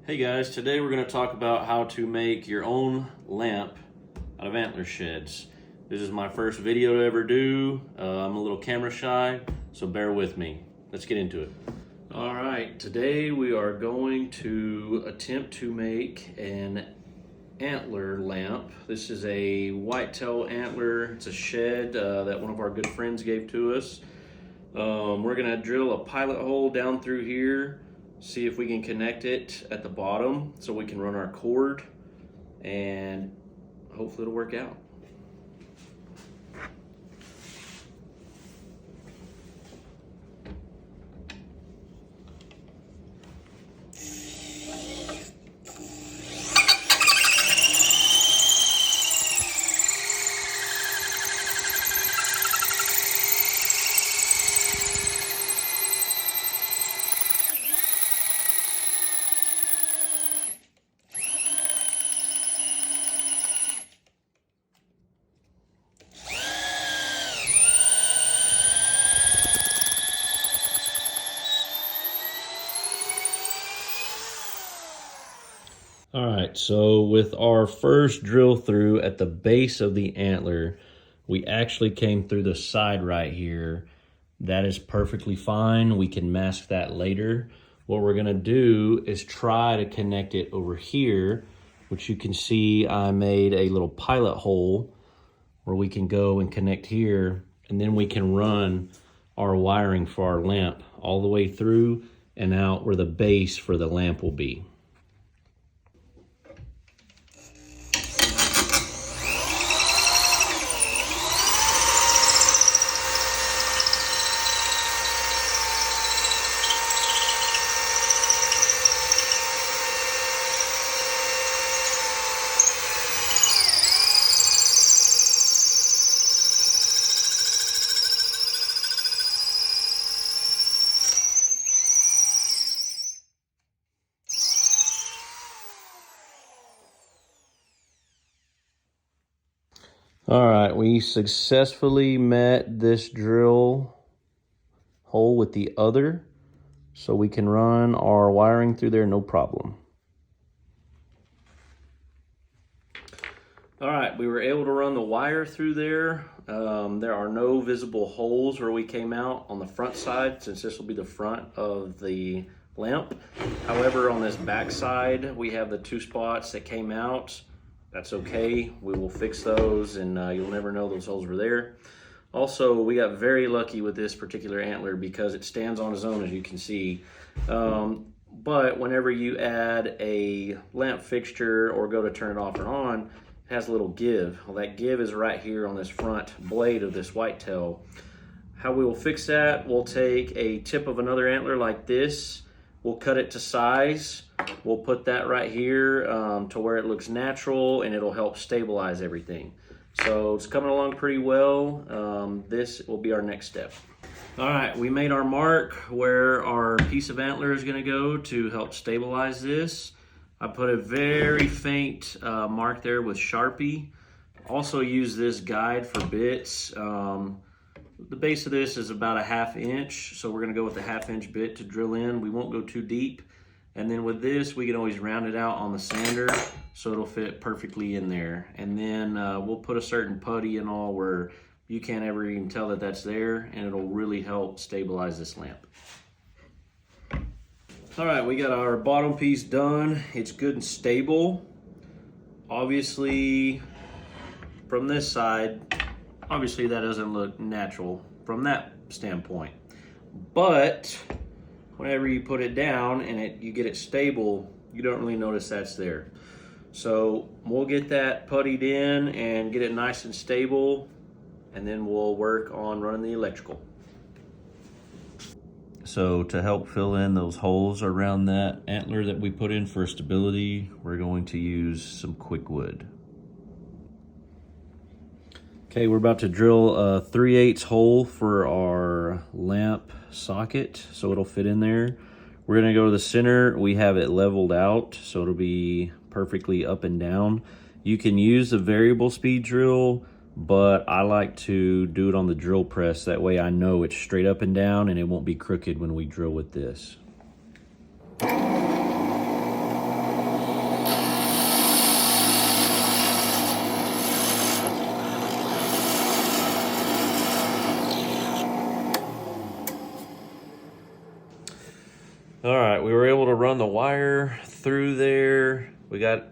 Hey guys, today we're going to talk about how to make your own lamp out of antler sheds. This is my first video to ever do. I'm a little camera shy, so bear with me. Let's get into it. All right, today we are going to attempt to make an antler lamp. This is a whitetail antler. It's a shed that one of our good friends gave to us. We're going to drill a pilot hole down through here, see if we can connect it at the bottom so we can run our cord, and hopefully it'll work out. All right, so with our first drill through at the base of the antler, we actually came through the side right here. That is perfectly fine. We can mask that later. What we're gonna do is try to connect it over here, which you can see I made a little pilot hole where we can go and connect here, and then we can run our wiring for our lamp all the way through and out where the base for the lamp will be. All right, we successfully met this drill hole with the other, so we can run our wiring through there no problem. All right, we were able to run the wire through there. There are no visible holes where we came out on the front side, since this will be the front of the lamp. However, on this back side, we have the two spots that came out. That's okay, we will fix those, and you'll never know those holes were there. Also, we got very lucky with this particular antler because it stands on its own, as you can see. But whenever you add a lamp fixture or go to turn it off or on, it has a little give. Well, that give is right here on this front blade of this whitetail. How we will fix that, we'll take a tip of another antler like this, we'll cut it to size. We'll put that right here to where it looks natural, and it'll help stabilize everything. So it's coming along pretty well. This will be our next step. All right, we made our mark where our piece of antler is gonna go to help stabilize this. I put a very faint mark there with Sharpie. Also use this guide for bits. The base of this is about a 1/2 inch, so we're gonna go with the 1/2 inch bit to drill in. We won't go too deep. And then with this, we can always round it out on the sander so it'll fit perfectly in there. And then we'll put a certain putty and all where you can't ever even tell that that's there, and it'll really help stabilize this lamp. All right, we got our bottom piece done. It's good and stable. Obviously, from this side, obviously that doesn't look natural from that standpoint. But whenever you put it down and you get it stable, you don't really notice that's there. So we'll get that puttied in and get it nice and stable, and then we'll work on running the electrical. So to help fill in those holes around that antler that we put in for stability, we're going to use some quick wood. Okay, we're about to drill a 3/8 hole for our lamp socket so it'll fit in there. We're gonna go to the center. We have it leveled out so it'll be perfectly up and down. You can use the variable speed drill, but I like to do it on the drill press. That way I know it's straight up and down and it won't be crooked when we drill with this. All right, we were able to run the wire through there. We got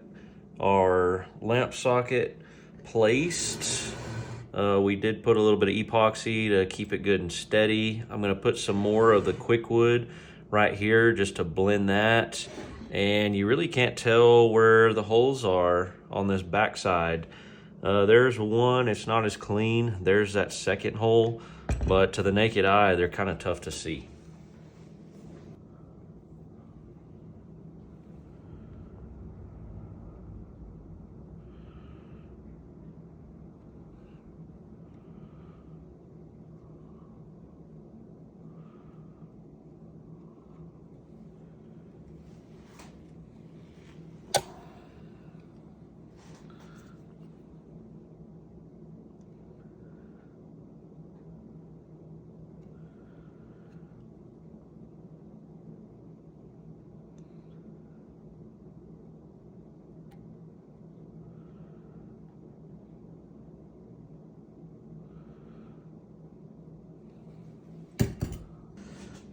our lamp socket placed. We did put a little bit of epoxy to keep it good and steady. I'm gonna put some more of the quick wood right here just to blend that. And you really can't tell where the holes are on this backside. There's one, it's not as clean. There's that second hole, but to the naked eye, they're kind of tough to see.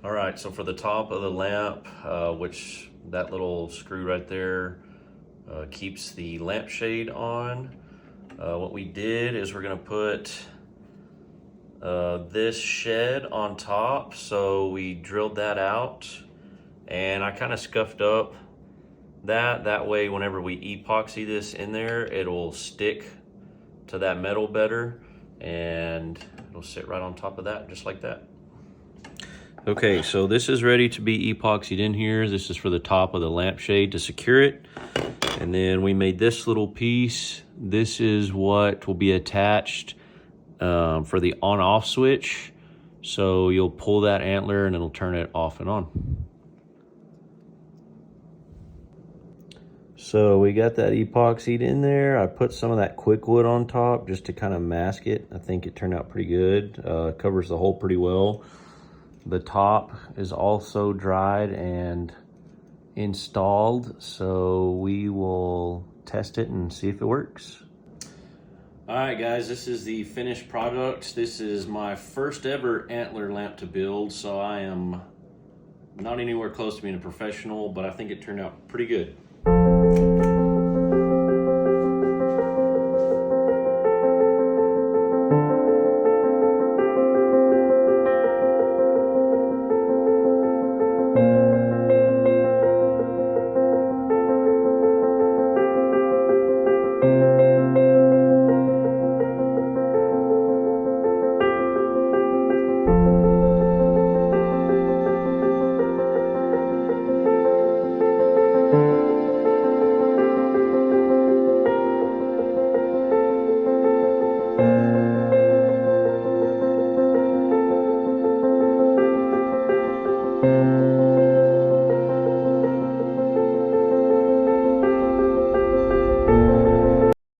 All right, so for the top of the lamp, which that little screw right there keeps the lampshade on, what we did is we're gonna put this shed on top. So we drilled that out and I kind of scuffed up that way whenever we epoxy this in there, it'll stick to that metal better and it'll sit right on top of that, just like that. Okay, so this is ready to be epoxied in here. This is for the top of the lampshade to secure it. And then we made this little piece. This is what will be attached for the on-off switch. So you'll pull that antler and it'll turn it off and on. So we got that epoxied in there. I put some of that quick wood on top just to kind of mask it. I think it turned out pretty good. Covers the hole pretty well. The top is also dried and installed, so we will test it and see if it works. All right, guys, this is the finished product. This is my first ever Antler lamp to build, so I am not anywhere close to being a professional, but I think it turned out pretty good.